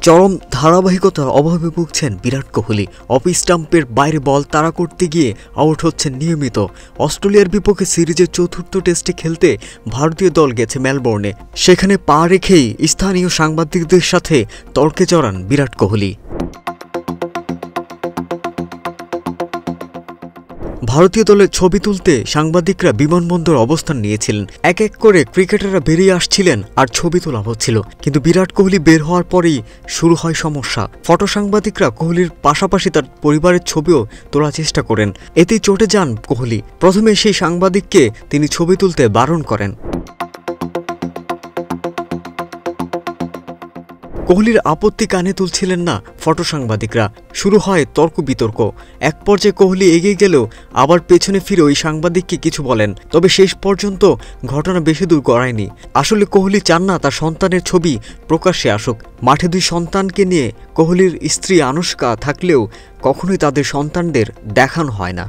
চরম ধারাবাহিকতার অভাবে ভুগছেন বিরাট কোহলি। অফ স্টাম্পের বাইরে বল তাড়া করতে গিয়ে আউট হচ্ছেন নিয়মিত। অস্ট্রেলিয়ার বিপক্ষে সিরিজের চতুর্থ টেস্টে খেলতে ভারতীয় দল গেছে মেলবোর্নে। সেখানে পা রেখেই স্থানীয় সাংবাদিকদের সাথে তর্কে জড়ান বিরাট কোহলি। ভারতীয় দলের ছবি তুলতে সাংবাদিকরা বিমানবন্দর অবস্থান নিয়েছিলেন। এক এক করে ক্রিকেটাররা বেরিয়ে আসছিলেন আর ছবি তোলা হচ্ছিল, কিন্তু বিরাট কোহলি বের হওয়ার পরেই শুরু হয় সমস্যা। ফটো সাংবাদিকরা কোহলির পাশাপাশি তার পরিবারের ছবিও তোলার চেষ্টা করেন। এতেই চটে যান কোহলি। প্রথমে সেই সাংবাদিককে তিনি ছবি তুলতে বারণ করেন। কোহলির আপত্তি কানে তুলছিলেন না ফটো সাংবাদিকরা। শুরু হয় তর্ক বিতর্ক। এক পর্যায়ে কোহলি এগিয়ে গেলেও আবার পেছনে ফিরে ওই সাংবাদিককে কিছু বলেন, তবে শেষ পর্যন্ত ঘটনা বেশি দূর গড়ায়নি। আসলে কোহলি চান না তার সন্তানের ছবি প্রকাশ্যে আসুক। মাঠে দুই সন্তানকে নিয়ে কোহলির স্ত্রী আনুশকা থাকলেও কখনোই তাদের সন্তানদের দেখানো হয় না।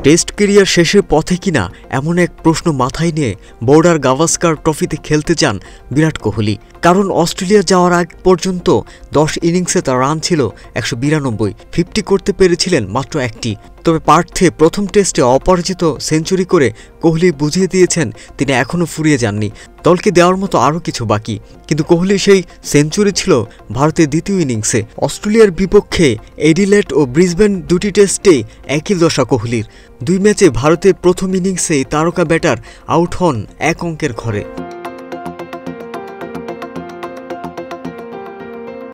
টেস্ট ক্যারিয়ার শেষের পথে কিনা এমন এক প্রশ্ন মাথায় নিয়ে বর্ডার গাভাস্কার ট্রফিতে খেলতে যান বিরাট কোহলি। কারণ অস্ট্রেলিয়া যাওয়ার আগ পর্যন্ত 10 ইনিংসে তার রান ছিল 192, 50 করতে পেরেছিলেন মাত্র একটি। তবে পার্থে প্রথম টেস্টে অপরাজিত সেঞ্চুরি করে কোহলি বুঝিয়ে দিয়েছেন তিনি এখনও ফুরিয়ে যাননি। দলকে দেওয়ার মতো আরও কিছু বাকি, কিন্তু কোহলি সেই সেঞ্চুরি ছিল ভারতের দ্বিতীয় ইনিংসে। অস্ট্রেলিয়ার বিপক্ষে এডিলেড ও ব্রিসবেন দুটি টেস্টেই একই দশা কোহলির। 2 ম্যাচে ভারতের প্রথম ইনিংসেই তারকা ব্যাটার আউট হন এক অঙ্কের ঘরে।